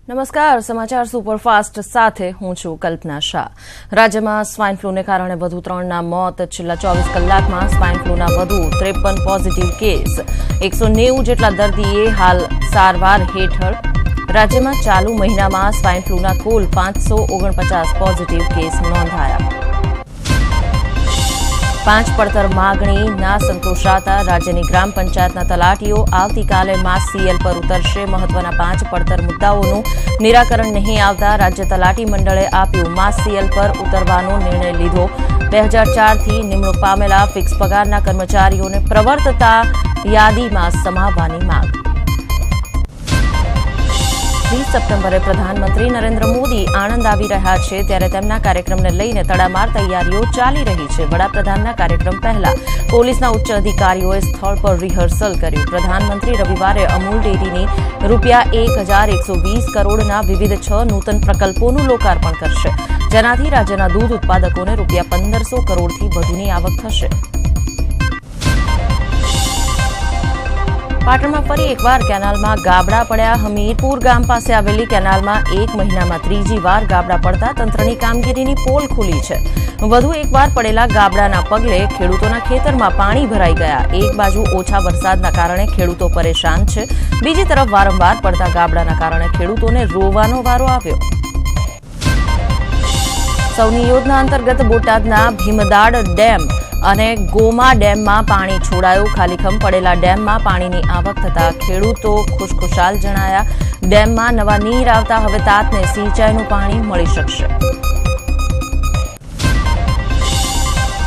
નમસ્કાર, સમાચાર સુપરફાસ્ટ સાથે હું છું કલ્પના શાહ। રાજ્યમાં સ્વાઇન ફ્લૂને કારણે વધુ 3ના મોત। છેલ્લા 24 કલાકમાં સ્વાઇન ફ્લૂના વધુ 53 પોઝિટિવ કેસ। 190 જેટલા દર્દીએ હાલ સારવાર હેઠળ। રાજ્યમાં ચાલુ મહિનામાં સ્વાઇન ફ્લૂના કુલ 549 પોઝિટિવ કેસ નોંધાયા। 5 પડતર માગણી ના સંતોષાતા રાજ્યની ગ્રામ પંચાયતના તલાટીઓ આવતીકાલે માસ સીએલ પર ઉતરશે। મહત્વના 5 પડતર મુદ્દાઓનું નિરાકરણ નહીં આવતા રાજ્ય તલાટી મંડળે આપ્યું માસ સીએલ પર ઉતરવાનો નિર્ણય લીધો। 2004થી નિમણૂક પામેલા ફિક્સ પગારના કર્મચારીઓને પ્રવર્તતા યાદીમાં સમાવવાની માંગ। 30 સપ્ટેમ્બરે પ્રધાનમંત્રી નરેન્દ્ર મોદી આણંદ આવી રહ્યા છે, ત્યારે તેમના કાર્યક્રમને લઈને તડામાર તૈયારીઓ ચાલી રહી છે। વડાપ્રધાનના કાર્યક્રમ પહેલા પોલીસના ઉચ્ચ અધિકારીઓએ સ્થળ પર રિહર્સલ કર્યું। પ્રધાનમંત્રી રવિવારે અમૂલ ડેરીની ₹1120 કરોડના વિવિધ 6 નૂતન પ્રકલ્પોનું લોકાર્પણ કરશે, જેનાથી રાજ્યના દૂધ ઉત્પાદકોને ₹1500 કરોડથી વધુની આવક થશે। પાટણમાં ફરી એકવાર કેનાલમાં ગાબડા પડ્યા। હમીરપુર ગામ પાસે આવેલી કેનાલમાં 1 મહિનામાં ત્રીજી વાર ગાબડા પડતા તંત્રની કામગીરીની પોલ ખુલી છે। વધુ એકવાર પડેલા ગાબડાના પગલે ખેડૂતોના ખેતરમાં પાણી ભરાઈ ગયા। એક બાજુ ઓછા વરસાદના કારણે ખેડૂતો પરેશાન છે, બીજી તરફ વારંવાર પડતા ગાબડાના કારણે ખેડૂતોને રોવાનો વારો આવ્યો। સૌની યોજના અંતર્ગત બોટાદના ભીમદાડ ડેમ અને ગોમા ડેમમાં પાણી છોડાયું। ખાલીખમ પડેલા ડેમમાં પાણીની આવક થતા ખેડૂતો ખુશખુશાલ જણાયા। ડેમમાં નવા નીર આવતા હવે તાતને સિંચાઈનું પાણી મળી શકશે।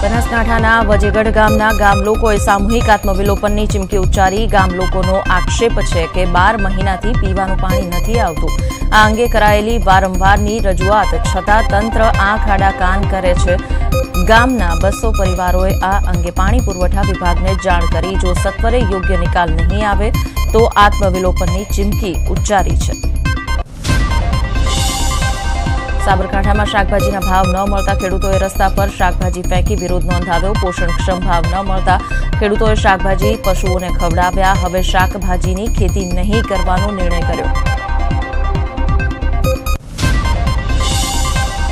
બનાસકાંઠાના વજેગઢ ગામના ગામ લોકોએ સામૂહિક આત્મવિલોપનની ચીમકી ઉચ્ચારી। ગામ લોકોનો આક્ષેપ છે કે 12 મહિનાથી પીવાનું પાણી નથી આવતું। આ અંગે કરાયેલી વારંવારની રજૂઆત છતાં તંત્ર આંખ આડા કાન કરે છે। ગામના 200 પરિવારોએ આ અંગે પાણી પુરવઠા વિભાગને જાણ કરી। જો સત્વરે યોગ્ય નિકાલ નહીં આવે તો આત્મવિલોપનની ચીમકી ઉચ્ચારી છે। સાબરકાંઠામાં શાકભાજીના ભાવ ન મળતા ખેડૂતોએ રસ્તા પર શાકભાજી ફેંકી વિરોધ નોંધાવ્યો। પોષણક્ષમ ભાવ ન મળતા ખેડૂતોએ શાકભાજી પશુઓને ખવડાવ્યા। હવે શાકભાજીની ખેતી નહીં કરવાનો નિર્ણય કર્યો।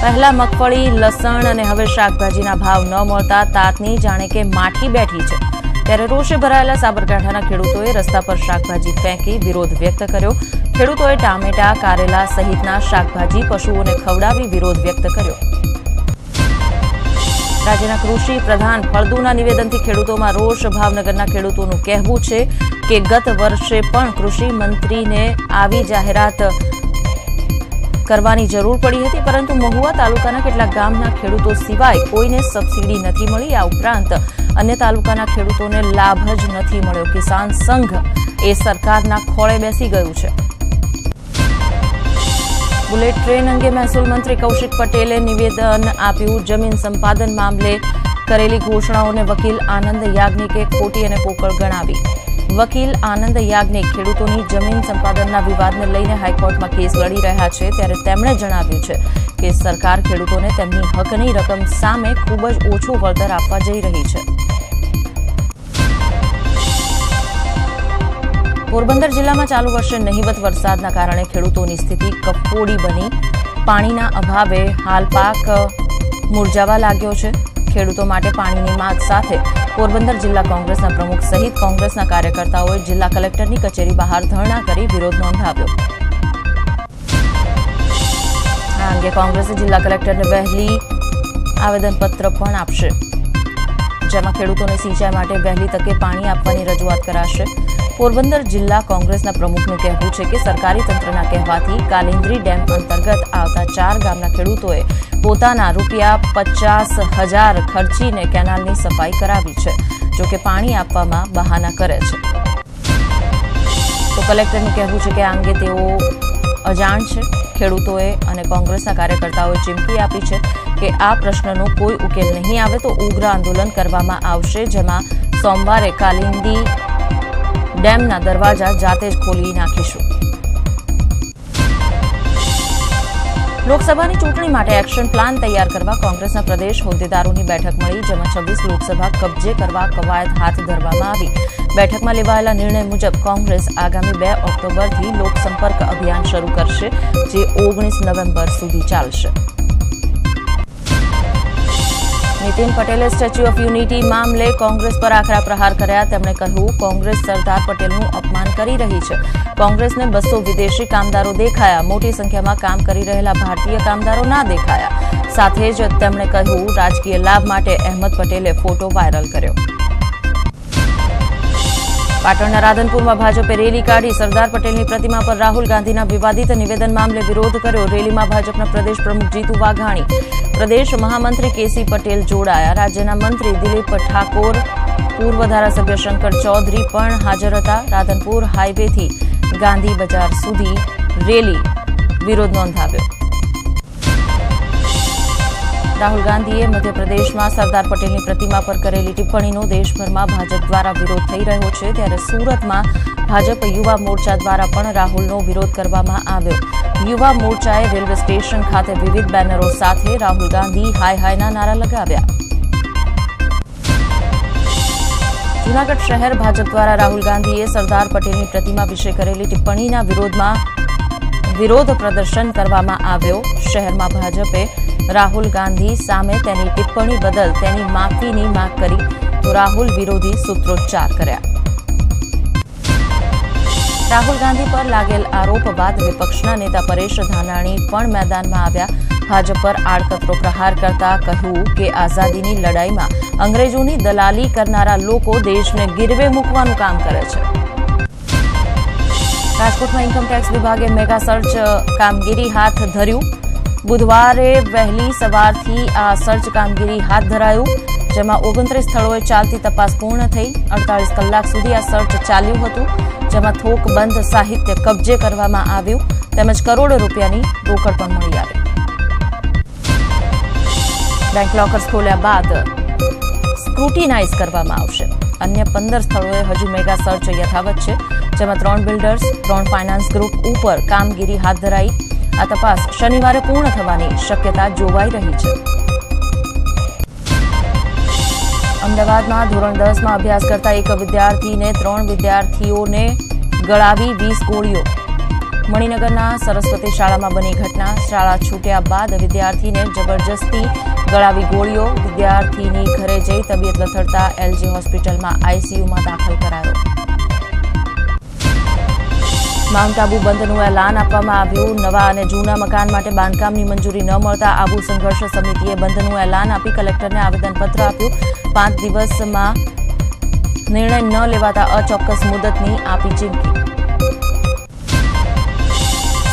પહેલા મગફળી, લસણ અને હવે શાકભાજીના ભાવ ન મળતા તાતની જાણે કે માઠી બેઠી છે, ત્યારે રોષે ભરાયેલા સાબરકાંઠાના ખેડૂતોએ રસ્તા પર શાકભાજી ફેંકી વિરોધ વ્યક્ત કર્યો। ખેડૂતોએ ટામેટા, કારેલા સહિતના શાકભાજી પશુઓને ખવડાવી વિરોધ વ્યક્ત કર્યો। રાજ્યના કૃષિ પ્રધાન ફળદુના નિવેદનથી ખેડૂતોમાં રોષ। ભાવનગરના ખેડૂતોનું કહેવું છે કે ગત વર્ષે પણ કૃષિ મંત્રીને આવી જાહેરાત કરવાની જરૂર પડી હતી, પરંતુ મહુવા તાલુકાના કેટલાક ગામના ખેડૂતો સિવાય કોઈને સબસિડી નથી મળી। આ ઉપરાંત અન્ય તાલુકાના ખેડૂતોને લાભ જ નથી મળ્યો। કિસાન સંઘ એ સરકારના ખોળે બેસી ગયું છે। બુલેટ ટ્રેન અંગે મહેસૂલ મંત્રી કૌશિક પટેલે નિવેદન આપ્યું। જમીન સંપાદન મામલે કરેલી ઘોષણાઓને વકીલ આનંદ યાજ્ઞિકે ખોટી અને પોકળ ગણાવી। વકીલ આનંદ યાજ્ઞિક ખેડૂતોની જમીન સંપાદનના વિવાદને લઈને હાઈકોર્ટમાં કેસ લડી રહ્યા છે, ત્યારે તેમણે જણાવ્યું છે કે સરકાર ખેડૂતોને તેમની હકની રકમ સામે ખૂબ જ ઓછું વળતર આપવા જઈ રહી છે। પોરબંદર જિલ્લામાં ચાલુ વર્ષે નહિવત વરસાદના કારણે ખેડૂતોની સ્થિતિ કફોડી બની। પાણીના અભાવે હાલ પાક મુરઝાવા લાગ્યો છે। ખેડૂતો માટે પાણીની માંગ સાથે પોરબંદર જિલ્લા કોંગ્રેસના પ્રમુખ સહિત કોંગ્રેસના કાર્યકર્તાઓએ જિલ્લા કલેક્ટરની કચેરી બહાર ધરણા કરી વિરોધ નોંધાવ્યો। આ અંગે કોંગ્રેસે જિલ્લા કલેક્ટરને વહેલી આવેદનપત્ર પણ આપશે, જેમાં ખેડૂતોને સિંચાઈ માટે વહેલી તકે પાણી આપવાની રજૂઆત કરાશે। પોરબંદર જિલ્લા કોંગ્રેસના પ્રમુખનું કહેવું છે કે સરકારી તંત્રના કહેવાથી કાલિન્દ્રી ડેમ અંતર્ગત આવતા 4 ગામના ખેડૂતોએ પોતાના ₹50,000 ખર્ચીને કેનાલની સફાઈ કરાવી છે, જોકે પાણી આપવામાં બહાના કરે છે। તો કલેક્ટરનું કહેવું છે કે આ અંગે તેઓ અજાણ છે। ખેડૂતોએ અને કોંગ્રેસના કાર્યકર્તાઓએ ચીમકી આપી છે કે આ પ્રશ્નનો કોઈ ઉકેલ નહીં આવે તો ઉગ્ર આંદોલન કરવામાં આવશે, જેમાં સોમવારે કાલિન્દી ડેમના દરવાજા જાતે જ ખોલી નાખીશું। લોકસભાની ચૂંટણી માટે એક્શન પ્લાન તૈયાર કરવા કોંગ્રેસના પ્રદેશ હોદ્દેદારોની બેઠક મળી, જેમાં 26 લોકસભા કબજે કરવા કવાયત હાથ ધરવામાં આવી। બેઠકમાં લેવાયેલા નિર્ણય મુજબ કોંગ્રેસ આગામી 2 ઓક્ટોબરથી લોકસંપર્ક અભિયાન શરૂ કરશે, જે 19 નવેમ્બર સુધી ચાલશે. નીતિન પટેલે સ્ટેચ્યુ ઓફ યુનિટી મામલે કોંગ્રેસ પર આકરા પ્રહાર કર્યા. તેમણે કહ્યું, કોંગ્રેસ સરદાર પટેલનું અપમાન કરી રહી છે. કોંગ્રેસને 200 વિદેશી કામદારો દેખાયા, મોટી સંખ્યામાં કામ કરી રહેલા ભારતીય કામદારો ના દેખાયા. સાથે જ તેમણે કહ્યું, રાજકીય લાભ માટે અહેમદ પટેલે ફોટો વાયરલ કર્યો. પાટણના રાધનપુરમાં ભાજપે રેલી કાઢી. સરદાર પટેલની પ્રતિમા પર રાહુલ ગાંધીના વિવાદિત નિવેદન મામલે વિરોધ કર્યો. રેલીમાં ભાજપના પ્રદેશ પ્રમુખ જીતુ વાઘાણી, પ્રદેશ મહામંત્રી કેસી પટેલ જોડાયા. રાજ્યના મંત્રી દિલીપ ઠાકોર, પૂર્વ ધારાસભ્ય શંકર ચૌધરી પણ હાજર હતા. રાધનપુર હાઈવેથી ગાંધી બજાર સુધી રેલી વિરોધ નોંધાવ્યો. રાહુલ ગાંધીએ મધ્યપ્રદેશમાં સરદાર પટેલની પ્રતિમા પર કરેલી ટિપ્પણીનો દેશભરમાં ભાજપ દ્વારા વિરોધ થઈ રહ્યો છે. ત્યારે સુરતમાં ભાજપ યુવા મોરચા દ્વારા પણ રાહુલનો વિરોધ કરવામાં આવ્યો. યુવા મોરચાએ રેલવે સ્ટેશન ખાતે વિવિધ બેનરો સાથે રાહુલ ગાંધી હાય હાયના નારા લગાવ્યા. જૂનાગઢ શહેર ભાજપ દ્વારા રાહુલ ગાંધીએ સરદાર પટેલની પ્રતિમા વિશે કરેલી ટિપ્પણીના વિરોધમાં વિરોધ પ્રદર્શન કરવામાં આવ્યો. શહેરમાં ભાજપે રાહુલ ગાંધી સામે તેની ટિપ્પણી બદલ તેની માફીની માંગ કરી તો રાહુલ વિરોધી સૂત્રોચ્ચાર કર્યા. રાહુલ ગાંધી પર લાગેલ આરોપ બાદ વિપક્ષના નેતા પરેશ ધાનાણી પણ મેદાનમાં આવ્યા. ભાજપ પર આડકતરો પ્રહાર કરતા કહ્યું કે આઝાદીની લડાઈમાં અંગ્રેજોની દલાલી કરનારા લોકો દેશને ગીરવે મૂકવાનું કામ કરે છે. રાજકોટમાં ઇન્કમટેક્સ વિભાગે મેગા સર્ચ કામગીરી હાથ ધર્યું. બુધવારે વહેલી સવારથી આ સર્ચ કામગીરી હાથ ધરાયું, જેમાં 29 સ્થળોએ ચાલતી તપાસ પૂર્ણ થઈ. 48 કલાક સુધી આ સર્ચ ચાલ્યું હતું, જેમાં થોકબંધ સાહિત્ય કબજે કરવામાં આવ્યું તેમજ કરોડો રૂપિયાની રોકડ પણ મળી આવી. બેંક લોકર્સ ખોલ્યા બાદ સ્ક્રુટિનાઇઝ કરવામાં આવશે. અન્ય 15 સ્થળોએ હજુ મેગા સર્ચ યથાવત છે, જેમાં 3 બિલ્ડર્સ, 3 ફાઇનાન્સ ગ્રુપ ઉપર કામગીરી હાથ ધરાઈ. આ તપાસ શનિવારે પૂર્ણ થવાની શક્યતા જોવાઈ રહી છે. અમદાવાદમાં ધોરણ 10માં અભ્યાસ કરતા એક વિદ્યાર્થીને 3 વિદ્યાર્થીઓને ગળાવી 20 ગોળીઓ. મણિનગરના સરસ્વતી શાળામાં બની ઘટના. શાળા છૂટ્યા બાદ વિદ્યાર્થીને જબરજસ્તી ગળાવી ગોળીઓ. વિદ્યાર્થીની ઘરે જઈ તબિયત લથડતા એલજી હોસ્પિટલમાં આઈસીયુમાં દાખલ કરાયો. માઉન્ટ આબુ બંધનું એલાન આપવામાં આવ્યું. નવા અને જૂના મકાન માટે બાંધકામની મંજૂરી ન મળતા આબુ સંઘર્ષ સમિતિએ બંધનું એલાન આપી કલેક્ટરને આવેદનપત્ર આપ્યું. 5 દિવસમાં નિર્ણય ન લેવાતા અચોક્કસ મુદતની આપી ચીમકી.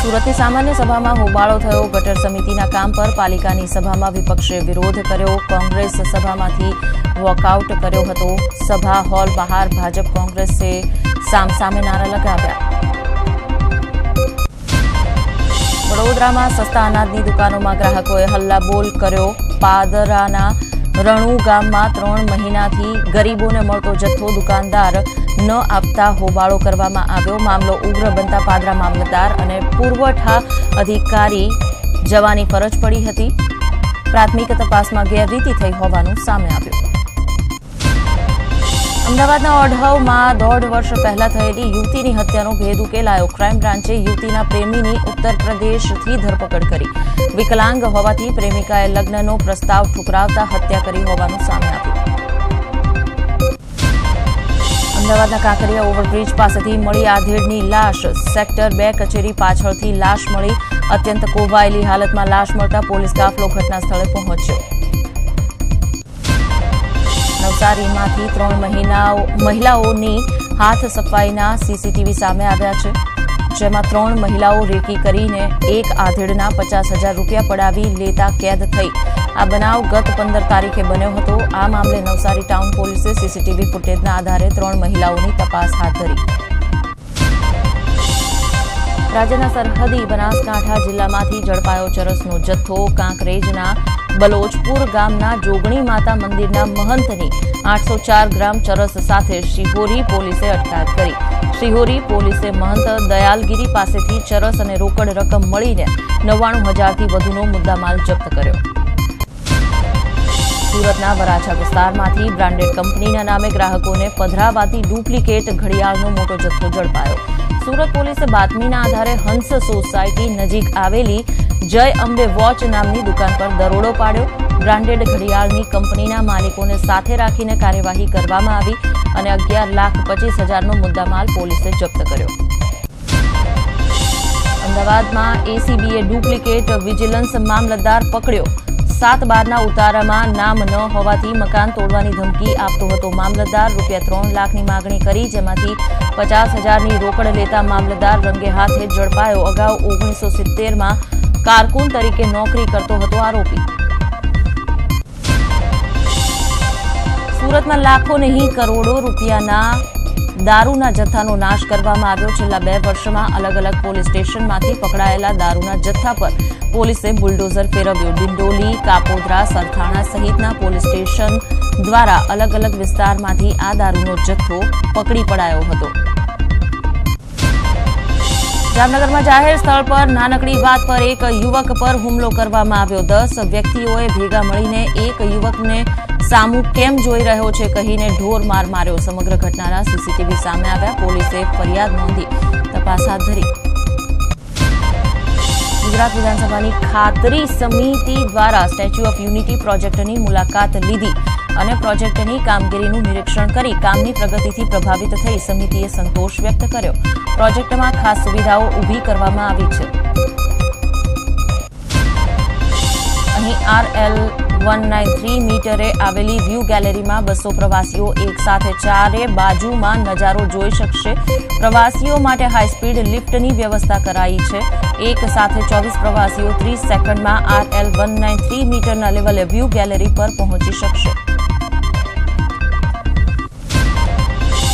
સુરતની સામાન્ય સભામાં હોબાળો થયો. ગટર સમિતિના કામ પર પાલિકાની સભામાં વિપક્ષે વિરોધ કર્યો. કોંગ્રેસ સભામાંથી વોકઆઉટ કર્યો હતો. સભા હોલ બહાર ભાજપ કોંગ્રેસે સામસામે નારા લગાવ્યા. વડોદરામાં સસ્તા અનાજની દુકાનોમાં ગ્રાહકોએ હલ્લાબોલ કર્યો. પાદરાના રણુ ગામમાં 3 મહિનાથી ગરીબોને મળતો જથ્થો દુકાનદાર ન આપતા હોબાળો કરવામાં આવ્યો. મામલો ઉગ્ર બનતા પાદરા મામલતદાર અને પુરવઠા અધિકારી જવાની ફરજ પડી હતી. પ્રાથમિક તપાસમાં ગેરરીતિ થઈ હોવાનું સામે આવ્યું. અમદાવાદના ઓઢવમાં 1.5 વર્ષ પહેલા થયેલી યુવતીની હત્યાનો ભેદ ઉકેલાયો. ક્રાઇમ બ્રાન્ચે યુવતીના પ્રેમીની ઉત્તર પ્રદેશથી ધરપકડ કરી. વિકલાંગ હોવાથી પ્રેમિકાએ લગ્નનો પ્રસ્તાવ ઠુકરાવતા હત્યા કરી હોવાનું સામે આવ્યું. અમદાવાદના કાંકરિયા ઓવરબ્રિજ પાસેથી મળી આધેડની લાશ. સેક્ટર 2 કચેરી પાછળથી લાશ મળી. અત્યંત કોવાયેલી હાલતમાં લાશ મળતા પોલીસ કાફલો ઘટના સ્થળે પહોંચ્યો. નવસારીમાંથી 3 મહિલાઓની હાથ સફાઈના સીસીટીવી સામે આવ્યા છે, જેમાં 3 મહિલાઓ રેકી કરીને એક આધેડના 50,000 રૂપિયા પડાવી લેતા કેદ થઈ. આ બનાવ ગત 15 તારીખે બન્યો હતો. આ મામલે નવસારી ટાઉન પોલીસે સીસીટીવી ફૂટેજના આધારે 3 મહિલાઓની તપાસ હાથ ધરી. રાજ્યના સરહદી બનાસકાંઠા જિલ્લામાંથી ઝડપાયો ચરસનો જથ્થો. કાંકરેજના બલોચપુર ગામના જોગણી માતા મંદિરના મહંતની 804 ગ્રામ ચરસ સાથે શિહોરી પોલીસે અટકાયત કરી. શિહોરી પોલીસે મહંત દયાલગીરી પાસેથી ચરસ અને રોકડ રકમ મળીને 99,000થી વધુનો મુદ્દામાલ જપ્ત કર્યો. સુરતના વરાછા વિસ્તારમાંથી બ્રાન્ડેડ કંપનીના નામે ગ્રાહકોને પધરાવાતી ડુપ્લિકેટ ઘડિયાળનો મોટો જથ્થો ઝડપાયો. સુરત પોલીસે બાતમીના આધારે હંસ સોસાયટી નજીક આવેલી જય અંબે વોચ નામની દુકાન પર દરોડો પાડ્યો. બ્રાન્ડેડ ઘડિયાળની કંપનીના માલિકોને સાથે રાખીને કાર્યવાહી કરવામાં આવી અને 11,25,000નો મુદ્દામાલ પોલીસે જપ્ત કર્યો. અમદાવાદમાં એસીબીએ ડુપ્લિકેટ વિજિલન્સ મામલતદાર પકડ્યો. 7/12ના ઉતારામાં નામ ન હોવાથી મકાન તોડવાની ધમકી આપતો હતો મામલતદાર. ₹3 લાખની માગણી કરી, જેમાંથી 50,000ની રોકડ લેતા મામલતદાર રંગે હાથે ઝડપાયો. અગાઉ 1970માં કારકુન તરીકે નોકરી કરતો હતો આરોપી. સુરતમાં લાખો નહીં કરોડો રૂપિયાના દારૂના જથ્થાનો નાશ કરવામાં આવ્યો. છેલ્લા 2 વર્ષમાં અલગ અલગ પોલીસ સ્ટેશનમાંથી પકડાયેલા દારૂના જથ્થા પર પોલીસે બુલડોઝર ફેરવ્યો. ડિંડોલી, કાપોદ્રા, સરથાણા સહિતના પોલીસ સ્ટેશન દ્વારા અલગ અલગ વિસ્તારમાંથી આ દારૂનો જથ્થો પકડી પડાયો હતો. જામનગરમાં જાહેર સ્થળ પર નાનકડી વાત પર એક યુવક પર હુમલો કરવામાં આવ્યો. 10 વ્યક્તિઓએ ભેગા મળીને એક યુવકને સામું કેમ જોઈ રહ્યો છે કહીને ઢોર માર માર્યો. સમગ્ર ઘટનાના સીસીટીવી સામે આવ્યા. પોલીસે ફરિયાદ નોંધી તપાસ હાથ ધરી. ગુજરાત વિધાનસભાની ખાતરી સમિતિ દ્વારા સ્ટેચ્યુ ઓફ યુનિટી પ્રોજેક્ટની મુલાકાત લીધી અને પ્રોજેક્ટની કામગીરીનું નિરીક્ષણ કરી કામની પ્રગતિથી પ્રભાવિત થઈ સમિતિએ સંતોષ વ્યક્ત કર્યો. પ્રોજેક્ટમાં ખાસ સુવિધાઓ ઊભી કરવામાં આવી છે. અહીં RL193 મીટરે આવેલી વ્યૂ ગેલેરીમાં 200 પ્રવાસીઓ એક સાથે ચારે બાજુમાં નજારો જોઈ શકશે. પ્રવાસીઓ માટે હાઈસ્પીડ લિફ્ટની વ્યવસ્થા કરાઈ છે. એક સાથે 24 પ્રવાસીઓ 30 સેકન્ડમાં RL193 મીટરના લેવલે વ્યૂ ગેલેરી પર પહોંચી શકશે.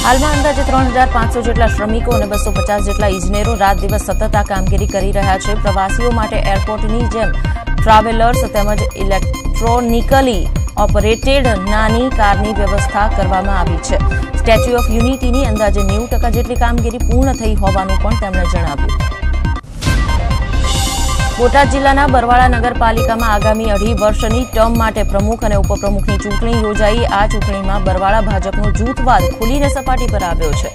હાલમાં અંદાજે 3,500 જેટલા શ્રમિકો અને 250 જેટલા ઇજનેરો રાત દિવસ સતત આ કામગીરી કરી રહ્યા છે. પ્રવાસીઓ માટે એરપોર્ટની જેમ ટ્રાવેલર્સ તેમજ ઇલેક્ટ્રોનિકલી ઓપરેટેડ નાની કારની વ્યવસ્થા કરવામાં આવી છે. સ્ટેચ્યુ ઓફ યુનિટીની અંદાજે 90% જેટલી કામગીરી પૂર્ણ થઈ હોવાનું પણ તેમણે જણાવ્યું. બોટાદ જિલ્લાના બરવાળા નગરપાલિકામાં આગામી 2.5 વર્ષની ટર્મ માટે પ્રમુખ અને ઉપપ્રમુખની ચૂંટણી યોજાઈ. આ ચૂંટણીમાં બરવાળા ભાજપનો જૂથવાદ ખુલીને સપાટી પર આવ્યો છે.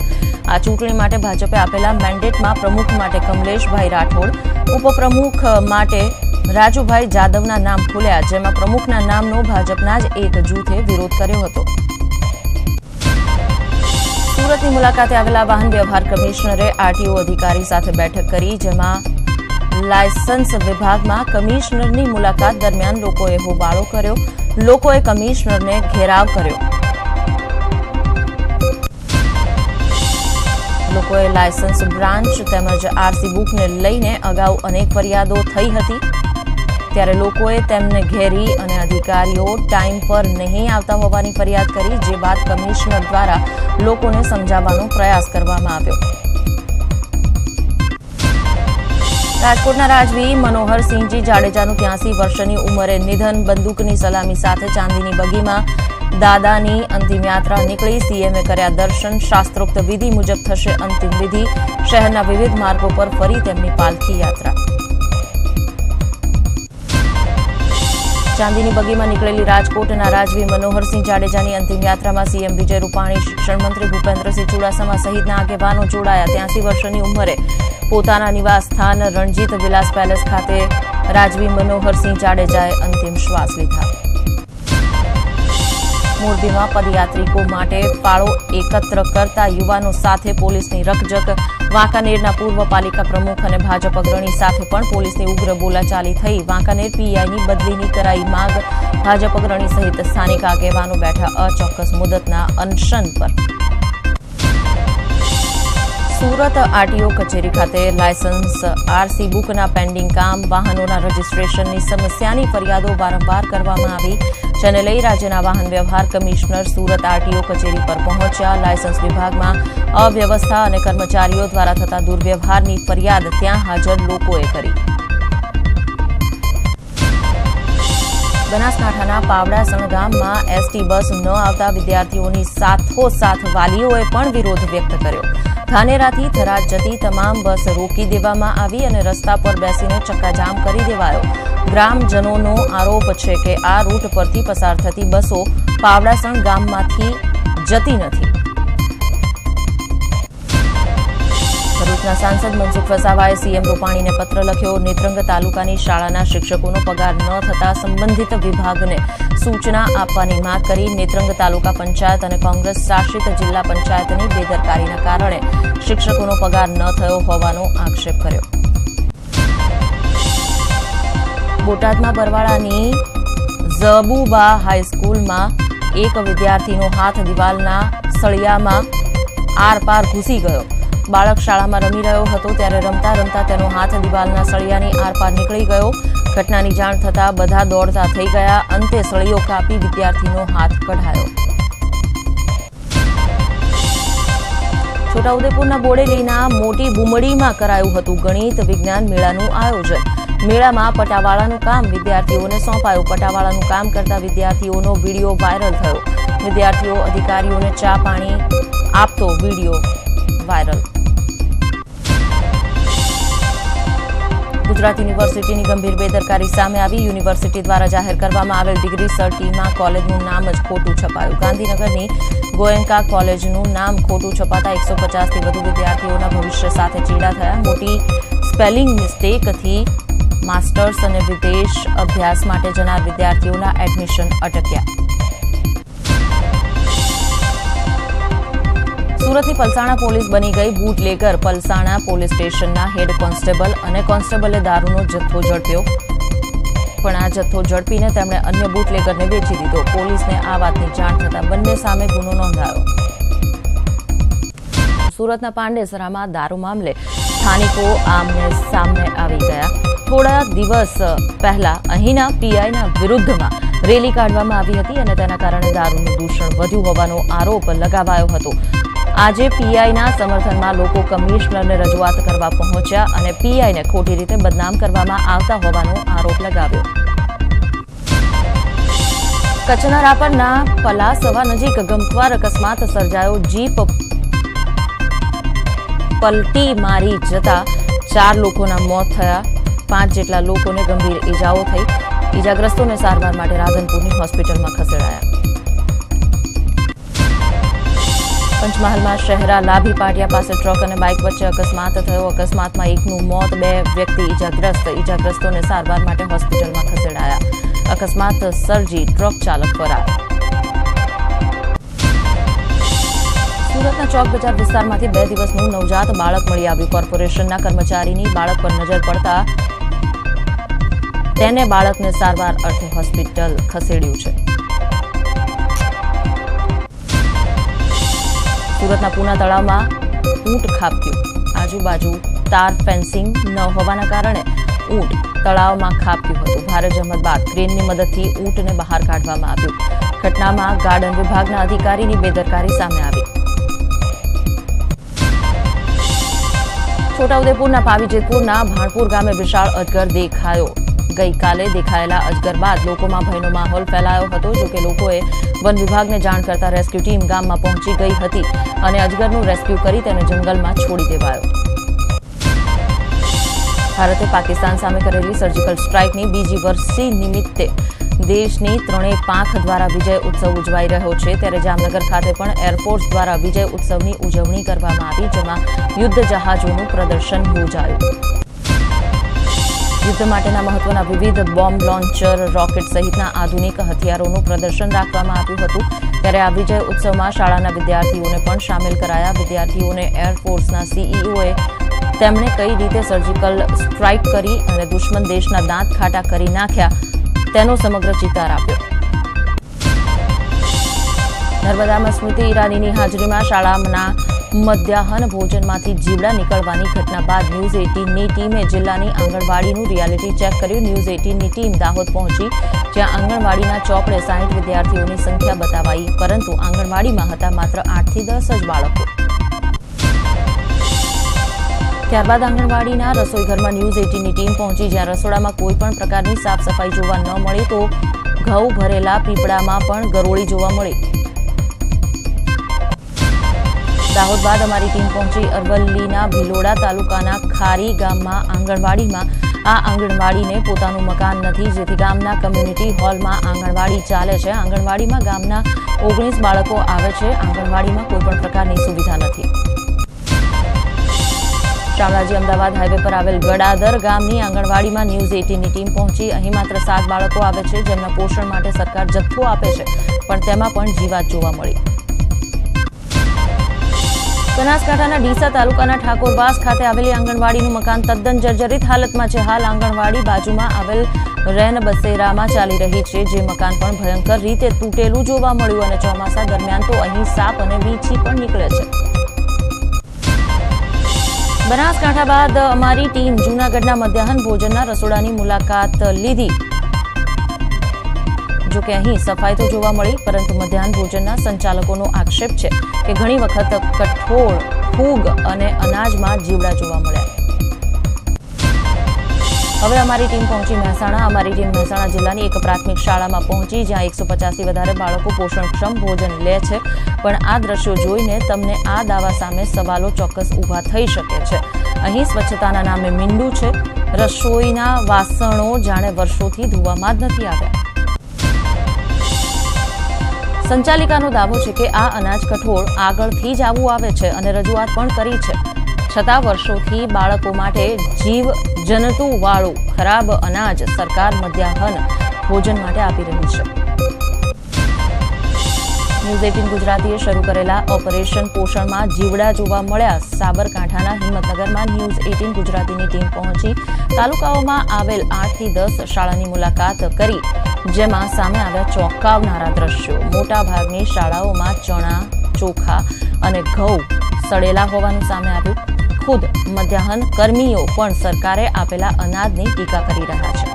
આ ચૂંટણી માટે ભાજપે આપેલા મેન્ડેટમાં પ્રમુખ માટે કમલેશભાઈ રાઠોડ, ઉપપ્રમુખ માટે રાજુભાઈ જાદવના નામ ખુલ્યા, જેમાં પ્રમુખના નામનો ભાજપના જ એક જૂથે વિરોધ કર્યો હતો. સુરતની મુલાકાતે આવેલા વાહન વ્યવહાર કમિશનરે આરટીઓ અધિકારી સાથે બેઠક કરી, જેમાં લાયસન્સ વિભાગમાં કમિશનરની મુલાકાત દરમિયાન લોકોએ હોબાળો કર્યો. લોકોએ કમિશનરને ઘેરાવ કર્યો. લોકોએ લાયસન્સ બ્રાન્ચ તેમજ આરસી બુકને લઈને અગાઉ અનેક ફરિયાદો થઈ હતી. ત્યારે લોકોએ તેમને ઘેરી અને અધિકારીઓ ટાઈમ પર નહીં આવતા હોવાની ફરિયાદ કરી, જે બાદ કમિશનર દ્વારા લોકોને સમજાવવાનો પ્રયાસ કરવામાં આવ્યો. રાજકોટના રાજવી મનોહરસિંહજી જાડેજાનું 83 વર્ષની ઉંમરે નિધન. બંદૂકની સલામી સાથે ચાંદીની બગીમાં દાદાની અંતિમ યાત્રા નીકળી. સીએમએ કર્યા દર્શન. શાસ્ત્રોક્ત વિધિ મુજબ થશે અંતિમ વિધિ. શહેરના વિવિધ માર્ગો પર ફરી તેમની પાલખી યાત્રા. ચાંદીની બગીમાં નીકળેલી રાજકોટના રાજવી મનોહરસિંહ જાડેજાની અંતિમ યાત્રામાં સીએમ વિજય રૂપાણી, શિક્ષણ મંત્રી ભૂપેન્દ્રસિંહ ચુડાસમા સહિતના આગેવાનો જોડાયા. 83 વર્ષની ઉંમરે પોતાના નિવાસ સ્થાન રણજીત વિલાસ પેલેસ ખાતે રાજવી મનોહરસિંહ જાડેજાએ અંતિમ શ્વાસ લીધા. મોરબીમાં પદયાત્રિકો માટે ફાળો એકત્ર કરતા યુવાનો સાથે પોલીસની રકઝક. વાંકાનેરના પૂર્વ પાલિકા પ્રમુખ અને ભાજપ અગ્રણી સાથે પણ પોલીસની ઉગ્ર બોલાચાલી થઈ. વાંકાનેર પીઆઈની બદલીની કરાઈ માંગ. ભાજપ અગ્રણી સહિત સ્થાનિક આગેવાનો બેઠા અચોક્કસ મુદતના અનશન પર. સુરત આરટીઓ કચેરી ખાતે લાયસન્સ, આરસી બુકના પેન્ડિંગ કામ, વાહનોના રજીસ્ટ્રેશનની સમસ્યાની ફરિયાદો વારંવાર કરવામાં આવી, જેને લઈ રાજ્યના વાહન વ્યવહાર કમિશનર સુરત આરટીઓ કચેરી પર પહોંચ્યા. લાયસન્સ વિભાગમાં અવ્યવસ્થા અને કર્મચારીઓ દ્વારા થતા દુર્વ્યવહારની ફરિયાદ ત્યાં હાજર લોકોએ કરી. બનાસકાંઠાના પાવડાસણ ગામમાં એસટી બસ ન આવતા વિદ્યાર્થીઓની સાથોસાથ વાલીઓએ પણ વિરોધ વ્યક્ત કર્યો. ધાનેરાથી થરાદ જતી તમામ બસ રોકી દેવામાં આવી અને રસ્તા પર બેસીને ચક્કાજામ કરી દેવાયો. ગ્રામજનોનો આરોપ છે કે આ રૂટ પરથી પસાર થતી બસો પાવડાસણ ગામમાંથી જતી નથી. ભરૂચના સાંસદ મનસુખ વસાવાએ સીએમ રૂપાણીને પત્ર લખ્યો. નેત્રંગ તાલુકાની શાળાના શિક્ષકોનો પગાર ન થતા સંબંધિત વિભાગને સૂચના આપવાની માંગ કરી. નેત્રંગ તાલુકા પંચાયત અને કોંગ્રેસ શાસિત જિલ્લા પંચાયતની બેદરકારીના કારણે શિક્ષકોનો પગાર ન થયો હોવાનો આક્ષેપ કર્યો. બોટાદમાં બરવાળાની ઝબુબા હાઈસ્કૂલમાં એક વિદ્યાર્થીનો હાથ દિવાલના સળિયામાં આરપાર ઘૂસી ગયો. બાળક શાળામાં રમી રહ્યો હતો ત્યારે રમતા રમતા તેનો હાથ દિવાલના સળિયાની આરપાર નીકળી ગયો. ઘટનાની જાણ થતાં બધા દોડતા થઈ ગયા. અંતે સળિયો કાપી વિદ્યાર્થીનો હાથ કઢાયો. છોટાઉદેપુરના બોડેલીના મોટી બુમડીમાં કરાયું હતું ગણિત વિજ્ઞાન મેળાનું આયોજન. મેળામાં પટાવાળાનું કામ વિદ્યાર્થીઓને સોંપાયું. પટાવાળાનું કામ કરતા વિદ્યાર્થીઓનો વિડીયો વાયરલ થયો. વિદ્યાર્થીઓ અધિકારીઓને ચા પાણી આપતો વિડીયો વાયરલ. ગુજરાત યુનિવર્સિટીની ગંભીર બેદરકારી સામે આવી. યુનિવર્સિટી દ્વારા જાહેર કરવામાં આવેલ ડિગ્રી સર્ટીમાં કોલેજનું નામ જ ખોટું છપાયું. ગાંધીનગરની ગોયંકા કોલેજનું નામ ખોટું છપાતા 150થી વધુ વિદ્યાર્થીઓના ભવિષ્ય સાથે ચેડા થયા. મોટી સ્પેલિંગ મિસ્ટેકથી માસ્ટર્સ અને વિદેશ અભ્યાસ માટે જનાર વિદ્યાર્થીઓના એડમિશન અટક્યા. સુરતની પલસાણા પોલીસ બની ગઈ બુટલેગર. પલસાણા પોલીસ સ્ટેશનના હેડ કોન્સ્ટેબલ અને કોન્સ્ટેબલે દારૂનો જથ્થો ઝડપ્યો, પણ આ જથ્થો ઝડપીને તેમણે અન્ય બુટલેગરને વેચી દીધો. પોલીસને આ વાતની જાણ થતાં બંને સામે ગુનો નોંધાયો. સુરતના પાંડેસરામાં દારૂ મામલે સ્થાનિકો આમને સામને આવી ગયા. થોડા દિવસ પહેલા અહીંના પીઆઈના વિરુદ્ધમાં રેલી કાઢવામાં આવી હતી અને તેના કારણે દારૂનું દૂષણ વધ્યું હોવાનો આરોપ લગાવાયો હતો. આજે પીઆઈના સમર્થનમાં લોકો કમિશનરને રજૂઆત કરવા પહોંચ્યા અને પીઆઈને ખોટી રીતે બદનામ કરવામાં આવતા હોવાનો આરોપ લગાવ્યો. કચ્છના રાપરના પલાસવા નજીક ગમખ્વાર અકસ્માત સર્જાયો. જીપ પલટી મારી જતા 4 લોકોના મોત થયા. 5 જેટલા લોકોને ગંભીર ઈજાઓ થઈ. ઈજાગ્રસ્તોને સારવાર માટે રાધનપુરની હોસ્પિટલમાં ખસેડાયા. પંચમહાલમાં શહેરા લાભી પાટિયા પાસે ટ્રક અને બાઇક વચ્ચે અકસ્માત થયો. અકસ્માતમાં એકનું મોત, 2 વ્યક્તિ ઈજાગ્રસ્ત. ઈજાગ્રસ્તોને સારવાર માટે હોસ્પિટલમાં ખસેડાયા. અકસ્માત સર્જી ટ્રક ચાલક ફરાર. સુરતના ચોક બજાર વિસ્તારમાંથી 2 દિવસનું નવજાત બાળક મળી આવ્યું. કોર્પોરેશનના કર્મચારીની બાળક પર નજર પડતા તેને બાળકને સારવાર અર્થે હોસ્પિટલ ખસેડ્યું છે. સુરતના પૂના તળાવમાં ઊંટ ખાબક્યું. આજુબાજુ તાર ફેન્સિંગ ન હોવાના કારણે ઊંટ તળાવમાં ખાબક્યું હતું. ભારે જહેમત બાદ ક્રેનની મદદથી ઊંટને બહાર કાઢવામાં આવ્યું. ઘટનામાં ગાર્ડન વિભાગના અધિકારીની બેદરકારી સામે આવી. છોટાઉદેપુરના પાવીજેતપુરના ભાણપુર ગામે વિશાળ અજગર દેખાયો. ગઈકાલે દેખાયેલા અજગર બાદ લોકોમાં ભયનો માહોલ ફેલાયો હતો. જોકે લોકોએ વન વિભાગને જાણ કરતા રેસ્ક્યુ ટીમ ગામમાં પહોંચી ગઈ હતી અને અજગરનું રેસ્ક્યુ કરી તેને જંગલમાં છોડી દેવાયો. ભારતે પાકિસ્તાન સામે કરેલી સર્જિકલ સ્ટ્રાઇકની બીજી વર્ષી નિમિત્તે દેશની 3 પાંખ દ્વારા વિજય ઉત્સવ ઉજવાઈ રહ્યો છે. ત્યારે જામનગર ખાતે પણ એરફોર્સ દ્વારા વિજય ઉત્સવની ઉજવણી કરવામાં આવી, જેમાં યુદ્ધ જહાજોનું પ્રદર્શન યોજાયું. યુદ્ધ માટેના મહત્વના વિવિધ બોમ્બ લોન્ચર, રોકેટ સહિતના આધુનિક હથિયારોનું પ્રદર્શન રાખવામાં આવ્યું હતું. ત્યારે આ વિજય ઉત્સવમાં શાળાના વિદ્યાર્થીઓને પણ સામેલ કરાયા. વિદ્યાર્થીઓને એરફોર્સના સીઈઓએ તેમણે કઈ રીતે સર્જિકલ સ્ટ્રાઇક કરી અને દુશ્મન દેશના દાંત ખાટા કરી નાખ્યા તેનો સમગ્ર ચિતાર આપ્યો. નર્મદામાં સ્મૃતિ ઈરાનીની હાજરીમાં શાળાના મધ્યાહન ભોજનમાંથી જીવડા નીકળવાની ઘટના બાદ ન્યૂઝ 18ની ટીમે જિલ્લાની આંગણવાડીનું રિયાલિટી ચેક કર્યું. ન્યૂઝ 18ની ટીમ દાહોદ પહોંચી, જ્યાં આંગણવાડીના ચોપડે 60 વિદ્યાર્થીઓની સંખ્યા બતાવાઈ, પરંતુ આંગણવાડીમાં હતા માત્ર 8 થી 10 જ બાળકો. ત્યારબાદ આંગણવાડીના રસોઈઘરમાં ન્યૂઝ 18ની ટીમ પહોંચી, જ્યાં રસોડામાં કોઈ પણ પ્રકારની સાફ સફાઈ જોવા ન મળી તો ઘઉં ભરેલા પીપળામાં પણ ગરોળી જોવા મળી. દાહોદ બાદ અમારી ટીમ પહોંચી અરવલ્લીના ભિલોડા તાલુકાના ખારી ગામમાં આંગણવાડીમાં આ આંગણવાડીને પોતાનું મકાન નથી, જેથી ગામના કમ્યુનિટી હોલમાં આંગણવાડી ચાલે છે. આંગણવાડીમાં ગામના 19 બાળકો આવે છે. આંગણવાડીમાં કોઈપણ પ્રકારની સુવિધા નથી. શામળાજી અમદાવાદ હાઈવે પર આવેલ ગડાદર ગામની આંગણવાડીમાં ન્યૂઝ 18ની ટીમ પહોંચી. અહીં માત્ર 7 બાળકો આવે છે, જેમના પોષણ માટે સરકાર જથ્થો આપે છે, પણ તેમાં પણ જીવાત જોવા મળી. બનાસકાંઠાના ડીસા તાલુકાના ઠાકોરવાસ ખાતે આવેલી આંગણવાડીનું મકાન તદ્દન જર્જરિત હાલતમાં છે. હાલ આંગણવાડી બાજુમાં આવેલ રેન બસેરામાં ચાલી રહી છે, જે મકાન પણ ભયંકર રીતે તૂટેલું જોવા મળ્યું અને ચોમાસા દરમિયાન તો અહીં સાપ અને વીંછી પણ નીકળે છે. બનાસકાંઠા બાદ અમારી ટીમ જૂનાગઢના મધ્યાહન ભોજનના રસોડાની મુલાકાત લીધી. જોકે અહીં સફાઈ તો જોવા મળી, પરંતુ મધ્યાહન ભોજનના સંચાલકોનો આક્ષેપ છે કે ઘણી વખત કઠોળ, ફૂગ અને અનાજમાં જીવડા જોવા મળ્યા. હવે અમારી ટીમ પહોંચી મહેસાણા. અમારી ટીમ મહેસાણા જિલ્લાની એક પ્રાથમિક શાળામાં પહોંચી, જ્યાં 150થી વધારે બાળકો પોષણક્ષમ ભોજન લે છે. પણ આ દ્રશ્યો જોઈને તમને આ દાવા સામે સવાલો ચોક્કસ ઊભા થઈ શકે છે. અહીં સ્વચ્છતાના નામે મીંડું છે. રસોઈના વાસણો જાણે વર્ષોથી ધોવામાં જ નથી આવ્યા. સંચાલિકાનો દાવો છે કે આ અનાજ કઠોળ આગળથી જ આવું આવે છે અને રજૂઆત પણ કરી છે, છતાં વર્ષોથી બાળકો માટે જીવ જંતુવાળું ખરાબ અનાજ સરકાર મધ્યાહન ભોજન માટે આપી રહી છે. ન્યૂઝ 18 ગુજરાતીએ શરૂ કરેલા ઓપરેશન પોષણમાં જીવડા જોવા મળ્યા. સાબરકાંઠાના હિંમતનગરમાં ન્યૂઝ 18 ગુજરાતીની ટીમ પહોંચી તાલુકાઓમાં આવેલ 8 થી 10 શાળાની મુલાકાત કરી, જેમાં સામે આવ્યા ચોંકાવનારા દ્રશ્યો. મોટાભાગની શાળાઓમાં ચણા, ચોખા અને ઘઉં સડેલા હોવાનું સામે આવ્યું. ખુદ મધ્યાહન કર્મીઓ પણ સરકારે આપેલા અનાજની ટીકા કરી રહ્યા છે.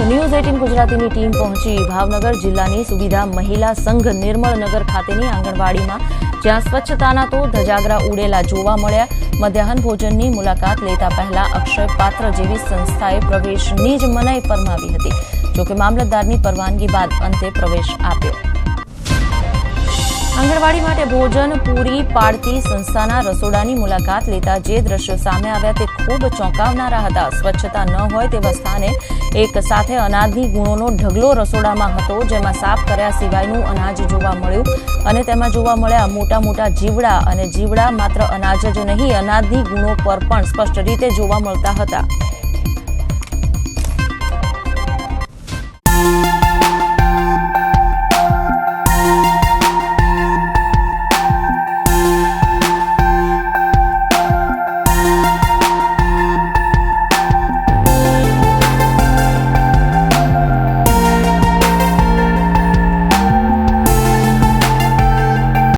ન્યૂઝ 18 ગુજરાતીની ટીમ પહોંચી ભાવનગર જિલ્લાની સુવિધા મહિલા સંઘ નિર્મળનગર ખાતેની આંગણવાડીમાં, જ્યાં સ્વચ્છતાના તો ધજાગરા ઉડેલા જોવા મળ્યા. મધ્યાહન ભોજનની મુલાકાત લેતા પહેલા અક્ષય પાત્ર જેવી સંસ્થાએ પ્રવેશની જ મનાઈ ફરમાવી હતી. જોકે મામલતદારની પરવાનગી બાદ અંતે પ્રવેશ આપ્યો. આંગણવાડી માટે ભોજન પૂરી પાડતી સંસ્થાના રસોડાની મુલાકાત લેતા જે દ્રશ્યો સામે આવ્યા તે ખૂબ ચોંકાવનારા હતા. સ્વચ્છતા ન હોય તેવા સ્થાને એક સાથે અનાજની ગુણોનો ઢગલો રસોડામાં હતો, જેમાં સાફ કર્યા સિવાયનું અનાજ જોવા મળ્યું અને તેમાં જોવા મળ્યા મોટા મોટા જીવડા. અને જીવડા માત્ર અનાજ જ નહીં, અનાજની ગુણો પર પણ સ્પષ્ટ રીતે જોવા મળતા હતા.